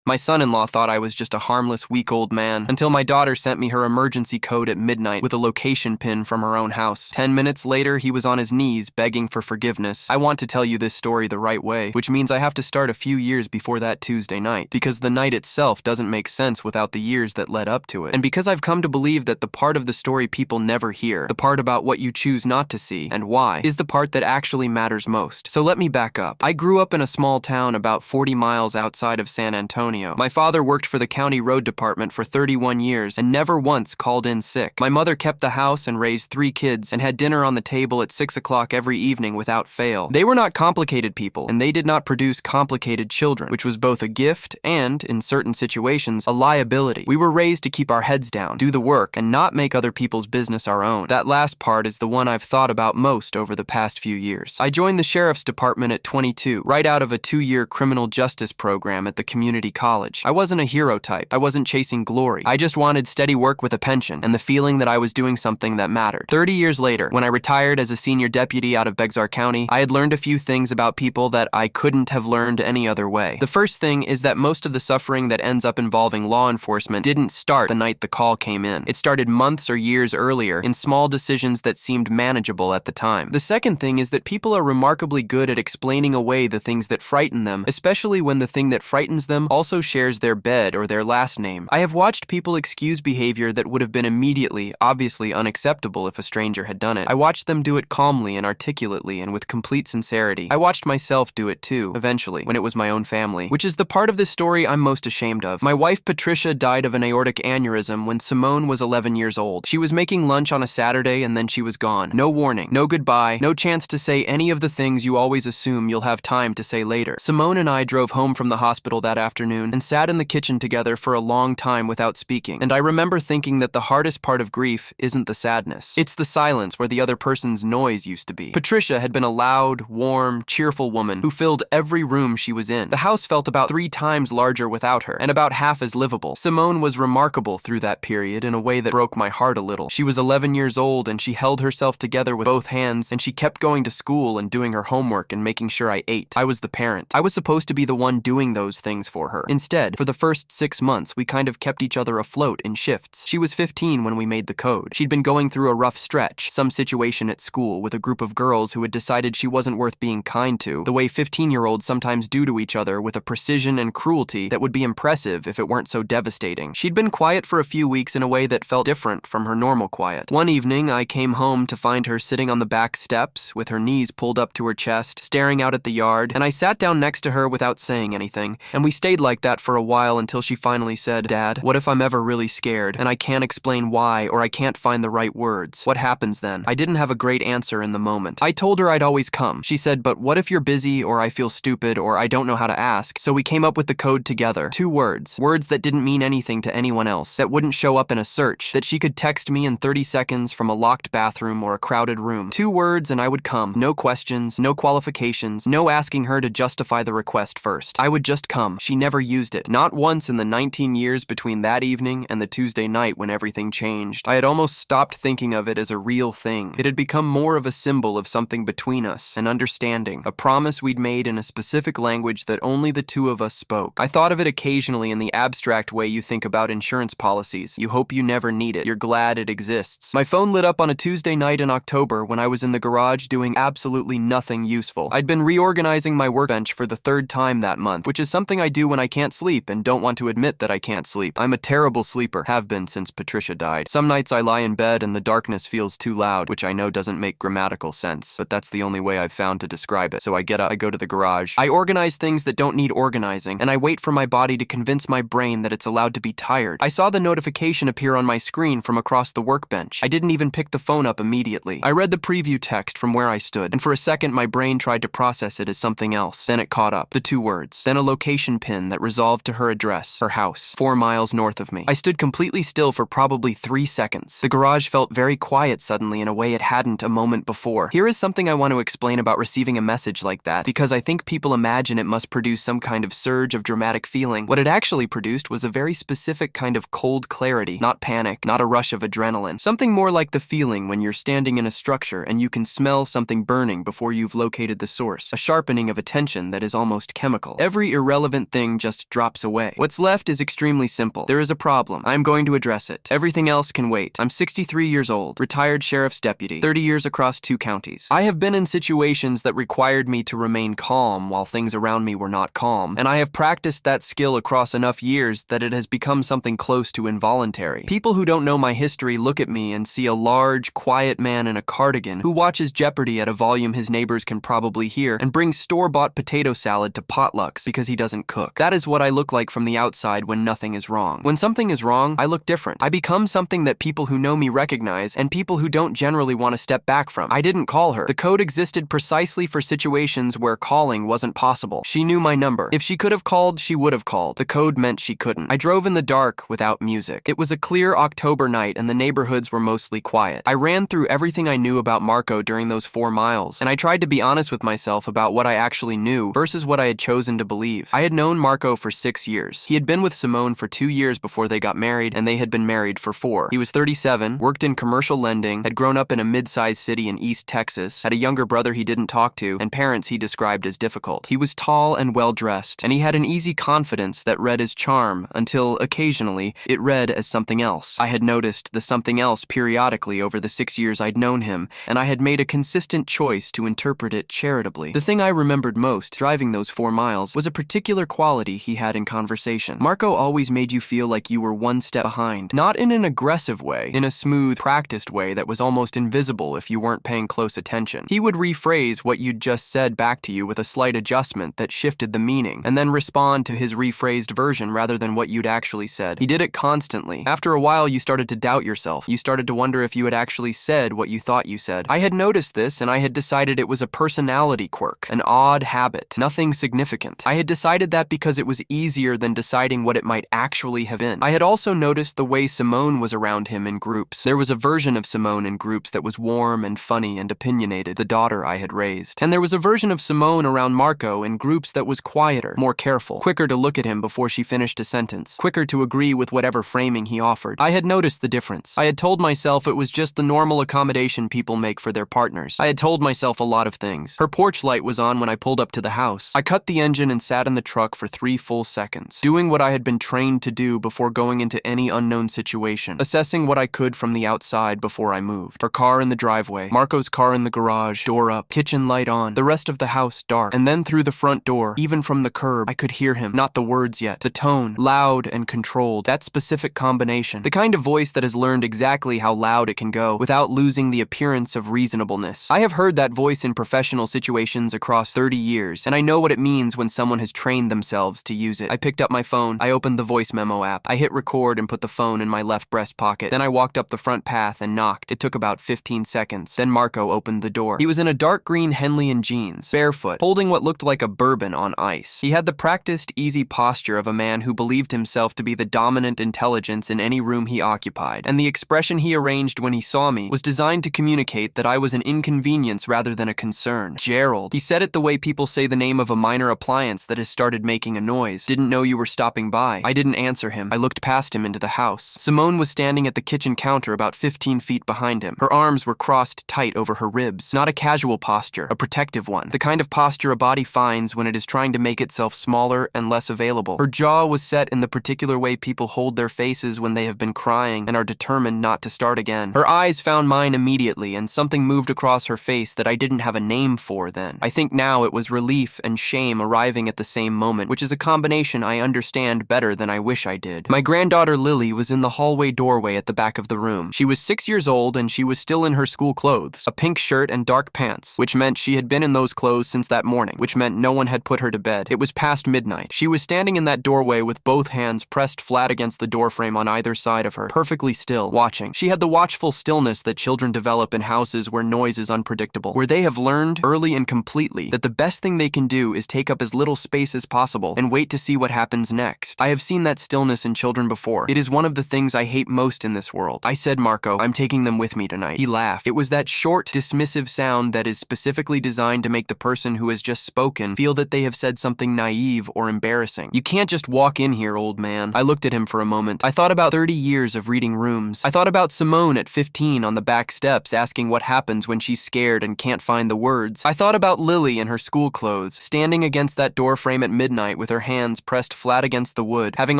My son-in-law thought I was just a harmless, week-old man, until my daughter sent me her emergency code at midnight with a location pin from her own house. 10 minutes later, he was on his knees, begging for forgiveness. I want to tell you this story the right way, which means I have to start a few years before that Tuesday night, because the night itself doesn't make sense without the years that led up to it. And because I've come to believe that the part of the story people never hear, the part about what you choose not to see, and why, is the part that actually matters most. So let me back up. I grew up in a small town about 40 miles outside of San Antonio. My father worked for the county road department for 31 years and never once called in sick. My mother kept the house and raised 3 kids and had dinner on the table at 6 o'clock every evening without fail. They were not complicated people, and they did not produce complicated children, which was both a gift and, in certain situations, a liability. We were raised to keep our heads down, do the work, and not make other people's business our own. That last part is the one I've thought about most over the past few years. I joined the sheriff's department at 22, right out of a 2-year criminal justice program at the community college. I wasn't a hero type. I wasn't chasing glory. I just wanted steady work with a pension and the feeling that I was doing something that mattered. 30 years later, when I retired as a senior deputy out of Bexar County, I had learned a few things about people that I couldn't have learned any other way. The first thing is that most of the suffering that ends up involving law enforcement didn't start the night the call came in. It started months or years earlier in small decisions that seemed manageable at the time. The second thing is that people are remarkably good at explaining away the things that frighten them, especially when the thing that frightens them also shares their bed or their last name. I have watched people excuse behavior that would have been immediately, obviously unacceptable if a stranger had done it. I watched them do it calmly and articulately and with complete sincerity. I watched myself do it too, eventually, when it was my own family, which is the part of this story I'm most ashamed of. My wife Patricia died of an aortic aneurysm when Simone was 11 years old. She was making lunch on a Saturday and then she was gone. No warning, no goodbye, no chance to say any of the things you always assume you'll have time to say later. Simone and I drove home from the hospital that afternoon and sat in the kitchen together for a long time without speaking, and I remember thinking that the hardest part of grief isn't the sadness. It's the silence where the other person's noise used to be. Patricia had been a loud, warm, cheerful woman who filled every room she was in. The house felt about 3 times larger without her, and about half as livable. Simone was remarkable through that period in a way that broke my heart a little. She was 11 years old, and she held herself together with both hands, and she kept going to school and doing her homework and making sure I ate. I was the parent. I was supposed to be the one doing those things for her. Instead, for the first 6 months, we kind of kept each other afloat in shifts. She was 15 when we made the code. She'd been going through a rough stretch, some situation at school with a group of girls who had decided she wasn't worth being kind to, the way 15-year-olds sometimes do to each other with a precision and cruelty that would be impressive if it weren't so devastating. She'd been quiet for a few weeks in a way that felt different from her normal quiet. One evening, I came home to find her sitting on the back steps with her knees pulled up to her chest, staring out at the yard, and I sat down next to her without saying anything, and we stayed like that for a while until she finally said, "Dad, what if I'm ever really scared and I can't explain why or I can't find the right words? What happens then?" I didn't have a great answer in the moment. I told her I'd always come. She said, "But what if you're busy or I feel stupid or I don't know how to ask?" So we came up with the code together. 2 words. Words that didn't mean anything to anyone else, that wouldn't show up in a search, that she could text me in 30 seconds from a locked bathroom or a crowded room. 2 words and I would come. No questions, no qualifications, no asking her to justify the request first. I would just come. She never used it. Not once in the 19 years between that evening and the Tuesday night when everything changed. I had almost stopped thinking of it as a real thing. It had become more of a symbol of something between us, an understanding, a promise we'd made in a specific language that only the 2 of us spoke. I thought of it occasionally in the abstract way you think about insurance policies. You hope you never need it. You're glad it exists. My phone lit up on a Tuesday night in October when I was in the garage doing absolutely nothing useful. I'd been reorganizing my workbench for the 3rd time that month, which is something I do when I can't sleep and don't want to admit that I can't sleep. I'm a terrible sleeper, have been since Patricia died. Some nights I lie in bed and the darkness feels too loud, which I know doesn't make grammatical sense, but that's the only way I've found to describe it. So I get up, I go to the garage. I organize things that don't need organizing, and I wait for my body to convince my brain that it's allowed to be tired. I saw the notification appear on my screen from across the workbench. I didn't even pick the phone up immediately. I read the preview text from where I stood, and for a second my brain tried to process it as something else. Then it caught up. The 2 words. Then a location pin that resolved to her address, her house, 4 miles north of me. I stood completely still for probably 3 seconds. The garage felt very quiet suddenly in a way it hadn't a moment before. Here is something I want to explain about receiving a message like that, because I think people imagine it must produce some kind of surge of dramatic feeling. What it actually produced was a very specific kind of cold clarity, not panic, not a rush of adrenaline. Something more like the feeling when you're standing in a structure and you can smell something burning before you've located the source. A sharpening of attention that is almost chemical. Every irrelevant thing just just drops away. What's left is extremely simple. There is a problem. I'm going to address it. Everything else can wait. I'm 63 years old, retired sheriff's deputy, 30 years across 2 counties. I have been in situations that required me to remain calm while things around me were not calm, and I have practiced that skill across enough years that it has become something close to involuntary. People who don't know my history look at me and see a large, quiet man in a cardigan who watches Jeopardy at a volume his neighbors can probably hear and brings store-bought potato salad to potlucks because he doesn't cook. That is what I look like from the outside when nothing is wrong. When something is wrong, I look different. I become something that people who know me recognize and people who don't generally want to step back from. I didn't call her. The code existed precisely for situations where calling wasn't possible. She knew my number. If she could have called, she would have called. The code meant she couldn't. I drove in the dark without music. It was a clear October night and the neighborhoods were mostly quiet. I ran through everything I knew about Marco during those 4 miles, and I tried to be honest with myself about what I actually knew versus what I had chosen to believe. I had known Marco for 6 years. He had been with Simone for 2 years before they got married, and they had been married for 4. He was 37, worked in commercial lending, had grown up in a mid-sized city in East Texas, had a younger brother he didn't talk to, and parents he described as difficult. He was tall and well-dressed, and he had an easy confidence that read as charm until, occasionally, it read as something else. I had noticed the something else periodically over the 6 years I'd known him, and I had made a consistent choice to interpret it charitably. The thing I remembered most, driving those 4 miles, was a particular quality he had in conversation. Marco always made you feel like you were one step behind, not in an aggressive way, in a smooth, practiced way that was almost invisible if you weren't paying close attention. He would rephrase what you'd just said back to you with a slight adjustment that shifted the meaning, and then respond to his rephrased version rather than what you'd actually said. He did it constantly. After a while, you started to doubt yourself. You started to wonder if you had actually said what you thought you said. I had noticed this, and I had decided it was a personality quirk, an odd habit, nothing significant. I had decided that because it was easier than deciding what it might actually have been. I had also noticed the way Simone was around him in groups. There was a version of Simone in groups that was warm and funny and opinionated, the daughter I had raised. And there was a version of Simone around Marco in groups that was quieter, more careful, quicker to look at him before she finished a sentence, quicker to agree with whatever framing he offered. I had noticed the difference. I had told myself it was just the normal accommodation people make for their partners. I had told myself a lot of things. Her porch light was on when I pulled up to the house. I cut the engine and sat in the truck for 3 full seconds, doing what I had been trained to do before going into any unknown situation, assessing what I could from the outside before I moved. Her car in the driveway, Marco's car in the garage, door up, kitchen light on, the rest of the house dark, and then through the front door, even from the curb, I could hear him, not the words yet, the tone, loud and controlled, that specific combination, the kind of voice that has learned exactly how loud it can go without losing the appearance of reasonableness. I have heard that voice in professional situations across 30 years, and I know what it means when someone has trained themselves to use it. I picked up my phone, I opened the voice memo app, I hit record and put the phone in my left breast pocket. Then I walked up the front path and knocked. It took about 15 seconds. Then Marco opened the door. He was in a dark green Henley jeans, barefoot, holding what looked like a bourbon on ice. He had the practiced, easy posture of a man who believed himself to be the dominant intelligence in any room he occupied, and the expression he arranged when he saw me was designed to communicate that I was an inconvenience rather than a concern. Gerald. He said it the way people say the name of a minor appliance that has started making a noise. Didn't know you were stopping by. I didn't answer him. I looked past him into the house. Simone was standing at the kitchen counter about 15 feet behind him. Her arms were crossed tight over her ribs. Not a casual posture, a protective one. The kind of posture a body finds when it is trying to make itself smaller and less available. Her jaw was set in the particular way people hold their faces when they have been crying and are determined not to start again. Her eyes found mine immediately, and something moved across her face that I didn't have a name for then. I think now it was relief and shame arriving at the same moment, which is a combination I understand better than I wish I did. My granddaughter Lily was in the hallway doorway at the back of the room. She was 6 years old and she was still in her school clothes, a pink shirt and dark pants, which meant she had been in those clothes since that morning, which meant no one had put her to bed. It was past midnight. She was standing in that doorway with both hands pressed flat against the doorframe on either side of her, perfectly still, watching. She had the watchful stillness that children develop in houses where noise is unpredictable, where they have learned, early and completely, that the best thing they can do is take up as little space as possible and wait to see what happens next. I have seen that stillness in children before. It is one of the things I hate most in this world. I said, Marco, I'm taking them with me tonight. He laughed. It was that short, dismissive sound that is specifically designed to make the person who has just spoken feel that they have said something naive or embarrassing. You can't just walk in here, old man. I looked at him for a moment. I thought about 30 years of reading rooms. I thought about Simone at 15 on the back steps asking what happens when she's scared and can't find the words. I thought about Lily in her school clothes, standing against that doorframe at midnight with her hands pressed flat against the wood, having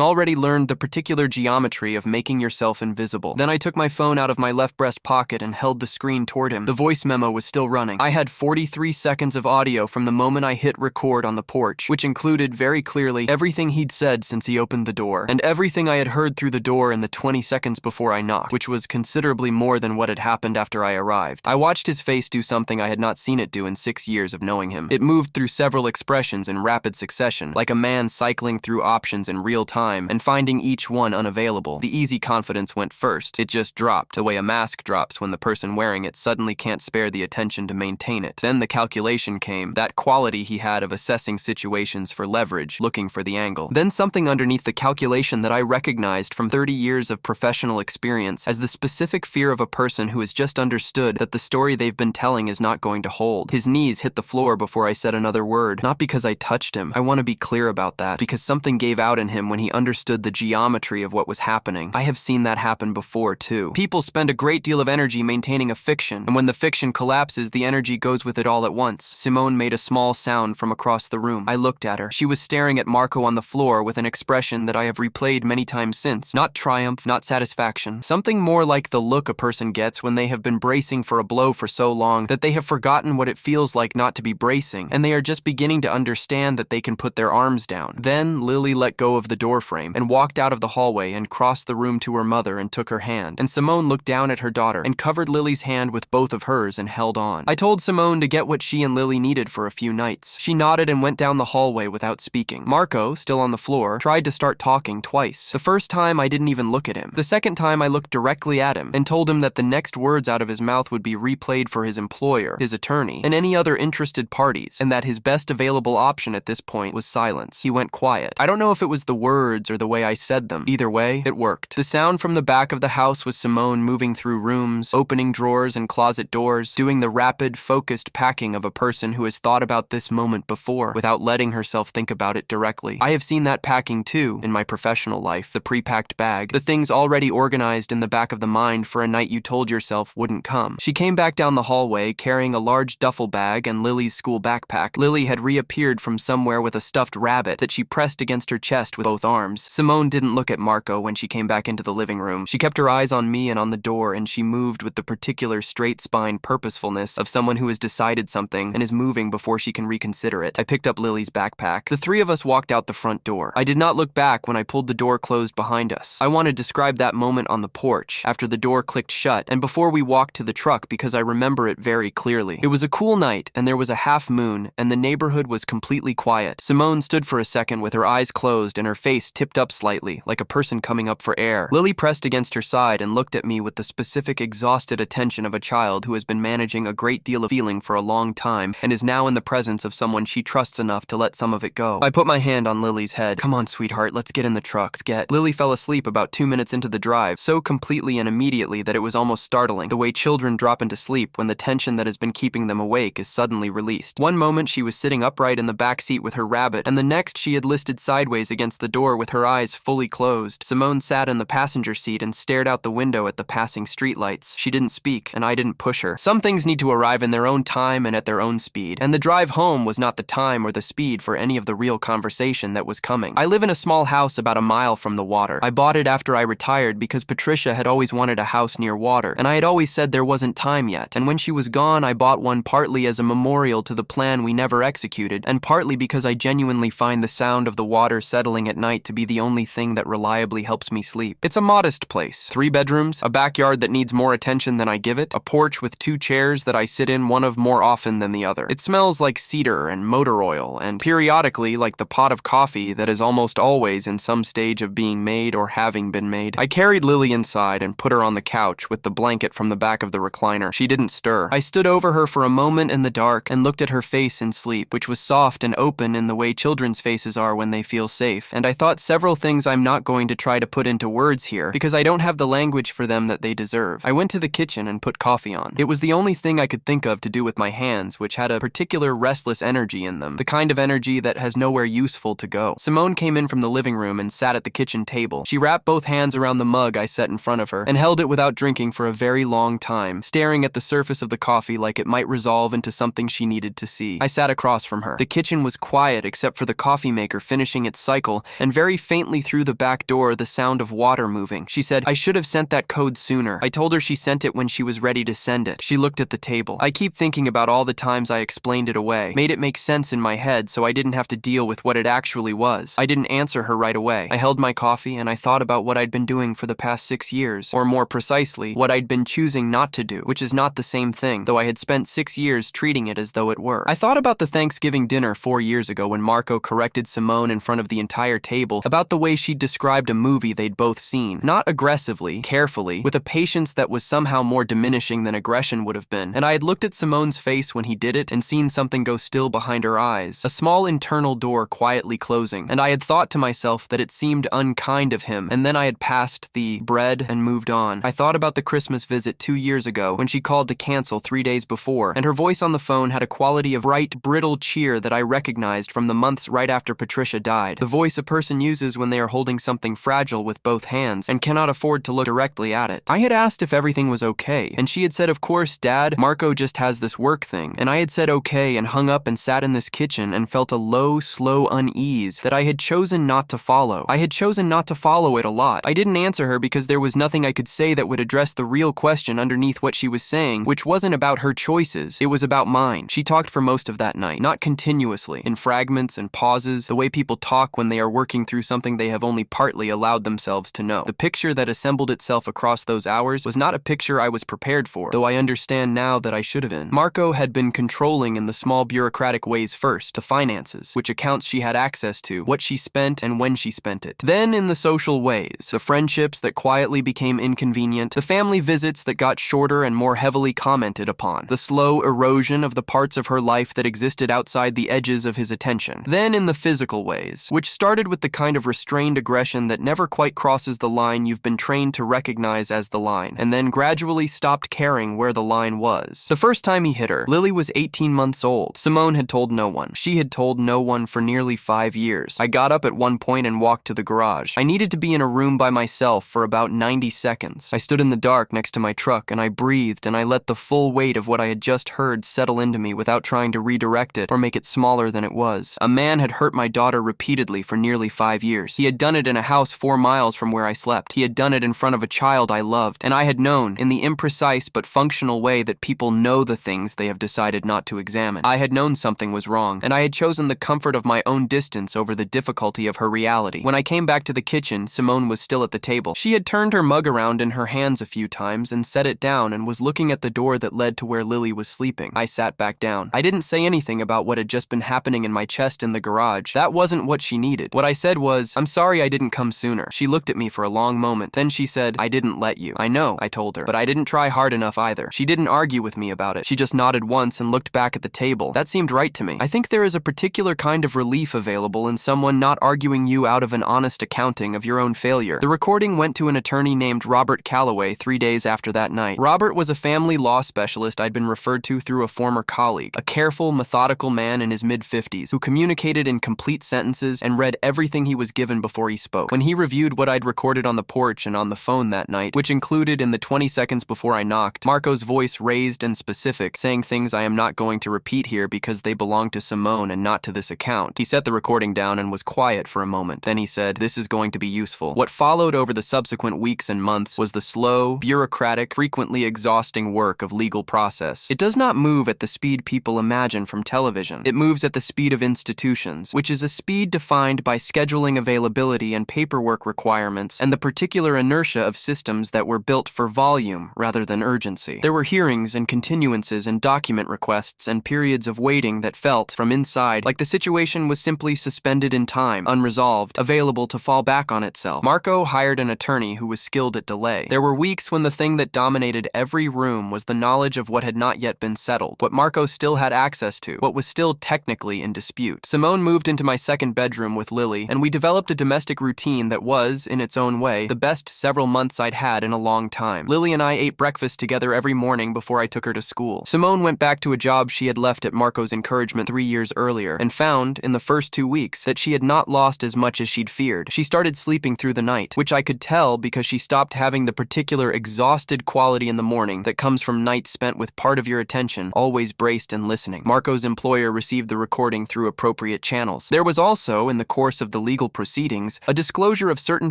already learned the particular geometry of making yourself invisible. Then I took my phone out of my left breast pocket and held the screen toward him. The voice memo was still running. I had 43 seconds of audio from the moment I hit record on the porch, which included very clearly everything he'd said since he opened the door, and everything I had heard through the door in the 20 seconds before I knocked, which was considerably more than what had happened after I arrived. I watched his face do something I had not seen it do in 6 years of knowing him. It moved through several expressions in rapid succession, like a man cycling through options in real time and finding each one unavailable. The easy confidence went first. It just dropped, the way a mask drops when the person wearing it suddenly can't spare the attention to maintain it. Then the calculation came, that quality he had of assessing situations for leverage, looking for the angle. Then something underneath the calculation that I recognized from 30 years of professional experience as the specific fear of a person who has just understood that the story they've been telling is not going to hold. His knees hit the floor before I said another word. Not because I touched him. I want to be clear about that, because something gave out in him when he understood the geometry of what was happening. I have seen that happen before, too. People spend a great deal of energy maintaining a fiction, and when the fiction collapses, the energy goes with it all at once. Simone made a small sound from across the room. I looked at her. She was staring at Marco on the floor with an expression that I have replayed many times since. Not triumph, not satisfaction. Something more like the look a person gets when they have been bracing for a blow for so long that they have forgotten what it feels like not to be bracing, and they are just beginning to understand that they can put their arms down. Then Lily let go of the doorframe and walked out of the hallway and crossed the room to her mother and took her hand. And Simone looked down at her daughter and covered Lily's hand with both of hers and held on. I told Simone to get what she and Lily needed for a few nights. She nodded and went down the hallway without speaking. Marco, still on the floor, tried to start talking twice. The first time I didn't even look at him. The second time I looked directly at him and told him that the next words out of his mouth would be replayed for his employer, his attorney, and any other interested parties, and that his best available option at this point was silence. He went quiet. I don't know if it was the words or the way I said them. Either way, it worked. The sound from the back of the house was Simone moving through rooms, opening drawers and closet doors, doing the rapid, focused packing of a person who has thought about this moment before without letting herself think about it directly. I have seen that packing too in my professional life, the pre-packed bag, the things already organized in the back of the mind for a night you told yourself wouldn't come. She came back down the hallway carrying a large duffel bag and Lily's school backpack. Lily had reappeared from somewhere with a stuffed rabbit that she pressed against her chest with both arms. Simone didn't look at Marco when she came back into the living room. She kept her eyes on me and on the door, and she moved with the particular straight-spine purposefulness of someone who has decided something and is moving before she can reconsider it. I picked up Lily's backpack. The three of us walked out the front door. I did not look back when I pulled the door closed behind us. I want to describe that moment on the porch, after the door clicked shut, and before we walked to the truck because I remember it very clearly. It was a cool night, and there was a half moon, and the neighborhood was completely quiet. Simone stood for a second with her eyes closed and her face tipped up slightly, like a person coming up for air. Lily pressed against her side and looked at me with the specific exhausted attention of a child who has been managing a great deal of feeling for a long time and is now in the presence of someone she trusts enough to let some of it go. I put my hand on Lily's head. Come on, sweetheart, let's get in the truck. Lily fell asleep about 2 minutes into the drive, so completely and immediately that it was almost startling, the way children drop into sleep when the tension that has been keeping them awake is suddenly released. One moment she was sitting upright in the back seat with her rabbit, and the next she had listed sideways against the door with her eyes fully closed. Simone sat in the passenger seat and stared out the window at the passing streetlights. She didn't speak, and I didn't push her. Some things need to arrive in their own time and at their own speed, and the drive home was not the time or the speed for any of the real conversation that was coming. I live in a small house about a mile from the water. I bought it after I retired because Patricia had always wanted a house near water, and I had always said there wasn't time yet, and when she was gone I bought one partly as a memorial to the plan we never executed, and partly because I genuinely find the sound of the water settling at night to be the only thing that reliably helps me sleep. It's a modest place. 3 bedrooms, a backyard that needs more attention than I give it, a porch with 2 chairs that I sit in one of more often than the other. It smells like cedar and motor oil, and periodically like the pot of coffee that is almost always in some stage of being made or having been made. I carried Lily inside and put her on the couch with the blanket from the back of the recliner. She didn't stir. I stood over her for a moment in the dark and looked at her face in sleep, which was soft and open in the way children's faces are when they feel safe, and I thought several things I'm not going to try to put into words here because I don't have the language for them that they deserve. I went to the kitchen and put coffee on. It was the only thing I could think of to do with my hands, which had a particular restless energy in them, the kind of energy that has nowhere useful to go. Simone came in from the living room and sat at the kitchen table. She wrapped both hands around the mug I set in front of her and held it without drinking for a very long time, staring at the surface of the coffee like it might resolve into something she needed to see. I sat across from her. The kitchen was quiet except for the coffee coffee maker finishing its cycle, and very faintly through the back door the sound of water moving. She said, "I should have sent that code sooner." I told her she sent it when she was ready to send it. She looked at the table. I keep thinking about all the times I explained it away, made it make sense in my head so I didn't have to deal with what it actually was. I didn't answer her right away. I held my coffee and I thought about what I'd been doing for the past 6 years, or more precisely, what I'd been choosing not to do, which is not the same thing, though I had spent 6 years treating it as though it were. I thought about the Thanksgiving dinner 4 years ago when Marco corrected Simone in front of the entire table about the way she'd described a movie they'd both seen, not aggressively, carefully, with a patience that was somehow more diminishing than aggression would have been, and I had looked at Simone's face when he did it and seen something go still behind her eyes, a small internal door quietly closing, and I had thought to myself that it seemed unkind of him, and then I had passed the bread and moved on. I thought about the Christmas visit 2 years ago when she called to cancel 3 days before, and her voice on the phone had a quality of bright, brittle cheer that I recognized from the months right after Patricia died, the voice a person uses when they are holding something fragile with both hands and cannot afford to look directly at it. I had asked if everything was okay, and she had said, "Of course, Dad, Marco just has this work thing," and I had said okay and hung up and sat in this kitchen and felt a low, slow unease that I had chosen not to follow. I had chosen not to follow it a lot. I didn't answer her because there was nothing I could say that would address the real question underneath what she was saying, which wasn't about her choices, it was about mine. She talked for most of that night, not continuously, in fragments and pauses, the way people talk when they are working through something they have only partly allowed themselves to know. The picture that assembled itself across those hours was not a picture I was prepared for, though I understand now that I should have been. Marco had been controlling in the small bureaucratic ways first, the finances, which accounts she had access to, what she spent and when she spent it. Then in the social ways, the friendships that quietly became inconvenient, the family visits that got shorter and more heavily commented upon, the slow erosion of the parts of her life that existed outside the edges of his attention. Then in the physical ways, which started with the kind of restrained aggression that never quite crosses the line you've been trained to recognize as the line, and then gradually stopped caring where the line was. The first time he hit her, Lily was 18 months old. Simone had told no one. She had told no one for nearly 5 years. I got up at one point and walked to the garage. I needed to be in a room by myself for about 90 seconds. I stood in the dark next to my truck and I breathed and I let the full weight of what I had just heard settle into me without trying to redirect it or make it smaller than it was. A man had hurt my daughter repeatedly for nearly 5 years. He had done it in a house 4 miles from where I slept. He had done it in front of a child I loved, and I had known, in the imprecise but functional way that people know the things they have decided not to examine. I had known something was wrong, and I had chosen the comfort of my own distance over the difficulty of her reality. When I came back to the kitchen, Simone was still at the table. She had turned her mug around in her hands a few times and set it down and was looking at the door that led to where Lily was sleeping. I sat back down. I didn't say anything about what had just been happening in my chest in the garage. That wasn't what she needed. What I said was, "I'm sorry I didn't come sooner." She looked at me for a long moment. Then she said, "I didn't let you." "I know," I told her, "but I didn't try hard enough either." She didn't argue with me about it. She just nodded once and looked back at the table. That seemed right to me. I think there is a particular kind of relief available in someone not arguing you out of an honest accounting of your own failure. The recording went to an attorney named Robert Calloway 3 days after that night. Robert was a family law specialist I'd been referred to through a former colleague, a careful, methodical man in his mid-50s who communicated in complete sentences and read everything he was given before he spoke. When he reviewed what I'd recorded on the porch and on the phone that night, which included in the 20 seconds before I knocked, Marco's voice raised and specific, saying things I am not going to repeat here because they belong to Simone and not to this account. He set the recording down and was quiet for a moment. Then he said, "This is going to be useful." What followed over the subsequent weeks and months was the slow, bureaucratic, frequently exhausting work of legal process. It does not move at the speed people imagine from television. It moves at the speed of institutions, which is a speed defined by scheduling availability and paperwork requirements and the particular inertia of systems that were built for volume rather than urgency. There were hearings and continuances and document requests and periods of waiting that felt, from inside, like the situation was simply suspended in time, unresolved, available to fall back on itself. Marco hired an attorney who was skilled at delay. There were weeks when the thing that dominated every room was the knowledge of what had not yet been settled, what Marco still had access to, what was still technically in dispute. Simone moved into my second bedroom with Lily, and we developed a domestic routine that was, in its own way, the best several months I'd had in a long time. Lily and I ate breakfast together every morning before I took her to school. Simone went back to a job she had left at Marco's encouragement 3 years earlier, and found, in the first 2 weeks, that she had not lost as much as she'd feared. She started sleeping through the night, which I could tell because she stopped having the particular exhausted quality in the morning that comes from nights spent with part of your attention always braced and listening. Marco's employer received the recording through appropriate channels. channels. There was also, in the course of the legal proceedings, a disclosure of certain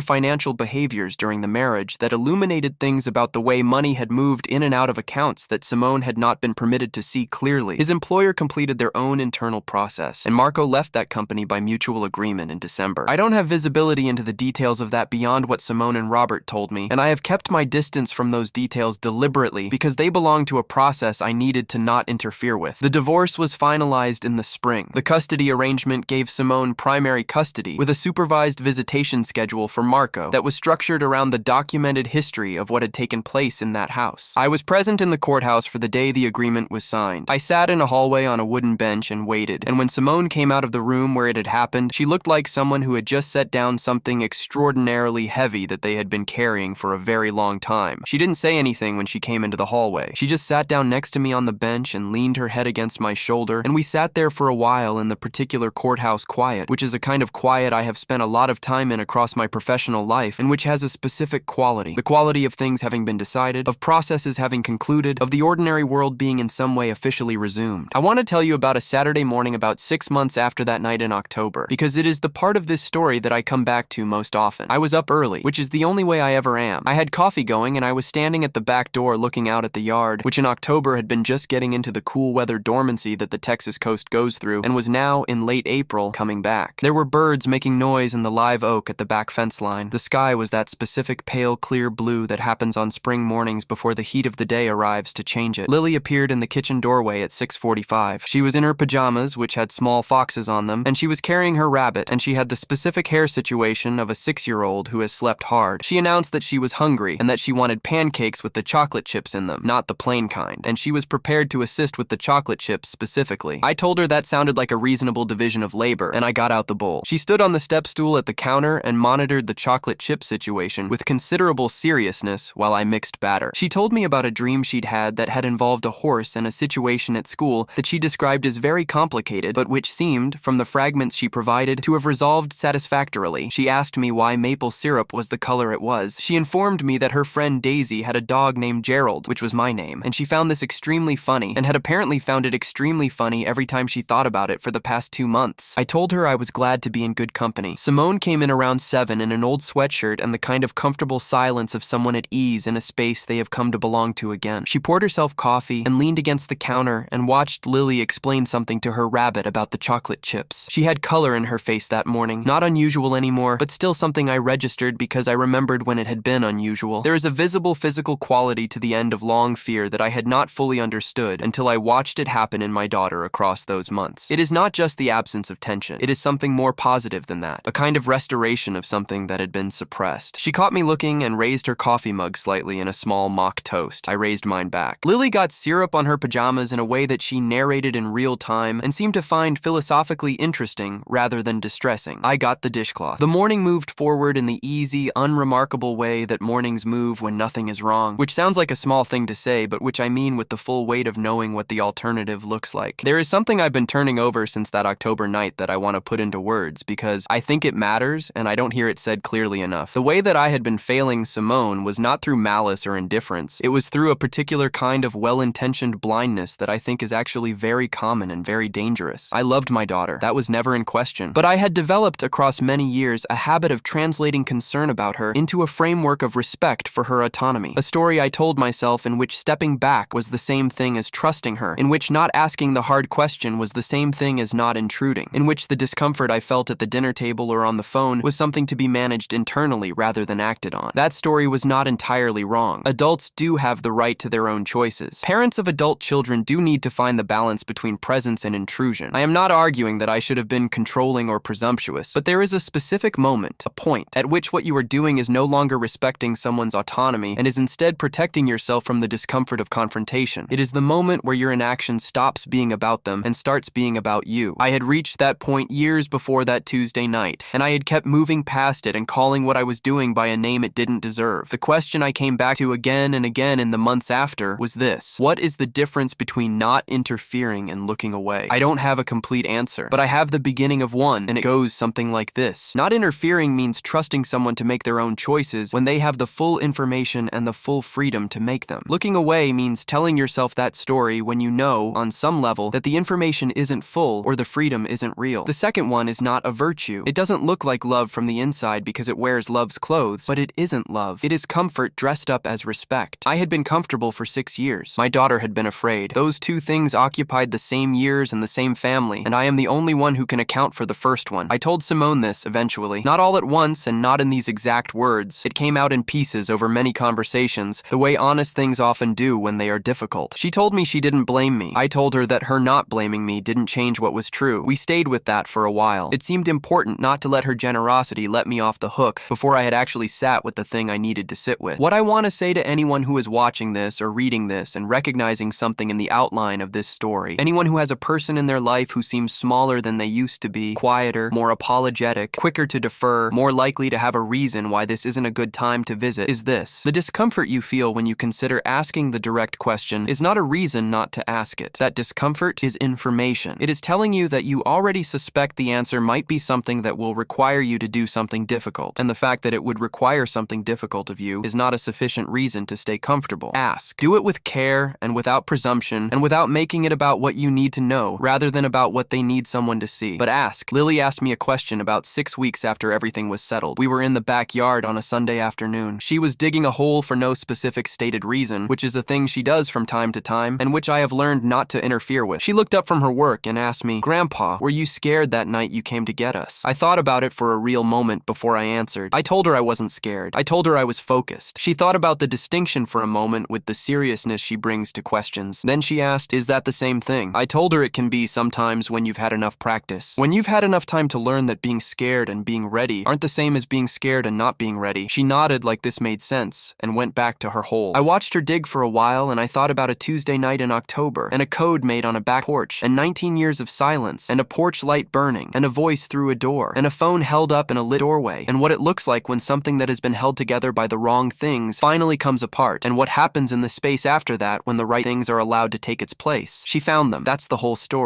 financial behaviors during the marriage that illuminated things about the way money had moved in and out of accounts that Simone had not been permitted to see clearly. His employer completed their own internal process, and Marco left that company by mutual agreement in December. I don't have visibility into the details of that beyond what Simone and Robert told me, and I have kept my distance from those details deliberately because they belong to a process I needed to not interfere with. The divorce was finalized in the spring. The custody arrangement gave Simone primary custody with a supervised visitation schedule for Marco that was structured around the documented history of what had taken place in that house. I was present in the courthouse for the day the agreement was signed. I sat in a hallway on a wooden bench and waited, and when Simone came out of the room where it had happened, she looked like someone who had just set down something extraordinarily heavy that they had been carrying for a very long time. She didn't say anything when she came into the hallway. She just sat down next to me on the bench and leaned her head against my shoulder, and we sat there for a while in the particular courthouse quiet, which is a kind of quiet I have spent a lot of time in across my professional life, and which has a specific quality. The quality of things having been decided, of processes having concluded, of the ordinary world being in some way officially resumed. I want to tell you about a Saturday morning about 6 months after that night in October, because it is the part of this story that I come back to most often. I was up early, which is the only way I ever am. I had coffee going, and I was standing at the back door looking out at the yard, which in October had been just getting into the cool weather dormancy that the Texas coast goes through, and was now, in late April, coming back. There were birds making noise in the live oak at the back fence line. The sky was that specific pale, clear blue that happens on spring mornings before the heat of the day arrives to change it. Lily appeared in the kitchen doorway at 6:45. She was in her pajamas, which had small foxes on them, and she was carrying her rabbit, and she had the specific hair situation of a 6-year-old who has slept hard. She announced that she was hungry, and that she wanted pancakes with the chocolate chips in them, not the plain kind, and she was prepared to assist with the chocolate chips specifically. I told her that sounded like a reasonable division of labor, and I got out the bowl. She stood on the step stool at the counter and monitored the chocolate chip situation with considerable seriousness while I mixed batter. She told me about a dream she'd had that had involved a horse and a situation at school that she described as very complicated, but which seemed, from the fragments she provided, to have resolved satisfactorily. She asked me why maple syrup was the color it was. She informed me that her friend Daisy had a dog named Gerald, which was my name, and she found this extremely funny, and had apparently found it extremely funny every time she thought about it for the past 2 months. I told her I was glad to be in good company. Simone came in around 7 in an old sweatshirt and the kind of comfortable silence of someone at ease in a space they have come to belong to again. She poured herself coffee and leaned against the counter and watched Lily explain something to her rabbit about the chocolate chips. She had color in her face that morning, not unusual anymore, but still something I registered because I remembered when it had been unusual. There is a visible physical quality to the end of long fear that I had not fully understood until I watched it happen in my daughter across those months. It is not just the absence of tension. It is something more positive than that, a kind of restoration of something that had been suppressed. She caught me looking and raised her coffee mug slightly in a small mock toast. I raised mine back. Lily got syrup on her pajamas in a way that she narrated in real time and seemed to find philosophically interesting rather than distressing. I got the dishcloth. The morning moved forward in the easy, unremarkable way that mornings move when nothing is wrong, which sounds like a small thing to say, but which I mean with the full weight of knowing what the alternative looks like. There is something I've been turning over since that October night that I want to put into words because I think it matters and I don't hear it said clearly enough. The way that I had been failing Simone was not through malice or indifference. It was through a particular kind of well-intentioned blindness that I think is actually very common and very dangerous. I loved my daughter. That was never in question. But I had developed across many years a habit of translating concern about her into a framework of respect for her autonomy. A story I told myself in which stepping back was the same thing as trusting her, in which not asking the hard question was the same thing as not intruding, in which the discomfort I felt at the dinner table or on the phone was something to be managed internally rather than acted on. That story was not entirely wrong. Adults do have the right to their own choices. Parents of adult children do need to find the balance between presence and intrusion. I am not arguing that I should have been controlling or presumptuous, but there is a specific moment, a point, at which what you are doing is no longer respecting someone's autonomy and is instead protecting yourself from the discomfort of confrontation. It is the moment where your inaction stops being about them and starts being about you. I had reached that point years before that Tuesday night, and I had kept moving past it and calling what I was doing by a name it didn't deserve. The question I came back to again and again in the months after was this: what is the difference between not interfering and looking away? I don't have a complete answer, but I have the beginning of one, and it goes something like this. Not interfering means trusting someone to make their own choices when they have the full information and the full freedom to make them. Looking away means telling yourself that story when you know, on some level, that the information isn't full or the freedom isn't isn't real. The second one is not a virtue. It doesn't look like love from the inside because it wears love's clothes, but it isn't love. It is comfort dressed up as respect. I had been comfortable for 6 years. My daughter had been afraid. Those two things occupied the same years and the same family, and I am the only one who can account for the first one. I told Simone this eventually. Not all at once and not in these exact words. It came out in pieces over many conversations, the way honest things often do when they are difficult. She told me she didn't blame me. I told her that her not blaming me didn't change what was true. We stayed with that for a while. It seemed important not to let her generosity let me off the hook before I had actually sat with the thing I needed to sit with. What I want to say to anyone who is watching this or reading this and recognizing something in the outline of this story, anyone who has a person in their life who seems smaller than they used to be, quieter, more apologetic, quicker to defer, more likely to have a reason why this isn't a good time to visit, is this. The discomfort you feel when you consider asking the direct question is not a reason not to ask it. That discomfort is information. It is telling you that you already suspect the answer might be something that will require you to do something difficult, and the fact that it would require something difficult of you is not a sufficient reason to stay comfortable. Ask. Do it with care and without presumption and without making it about what you need to know rather than about what they need someone to see. But ask. Lily asked me a question about 6 weeks after everything was settled. We were in the backyard on a Sunday afternoon. She was digging a hole for no specific stated reason, which is a thing she does from time to time and which I have learned not to interfere with. She looked up from her work and asked me, "Grandpa, were you scared that night you came to get us?" I thought about it for a real moment before I answered. I told her I wasn't scared. I told her I was focused. She thought about the distinction for a moment with the seriousness she brings to questions. Then she asked, "Is that the same thing?" I told her it can be sometimes when you've had enough practice. When you've had enough time to learn that being scared and being ready aren't the same as being scared and not being ready. She nodded like this made sense and went back to her hole. I watched her dig for a while and I thought about a Tuesday night in October and a code made on a back porch and 19 years of silence and a porch light burning and a voice through a door and a phone held up in a lit doorway and what it looks like when something that has been held together by the wrong things finally comes apart and what happens in the space after that when the right things are allowed to take its place. She found them. That's the whole story.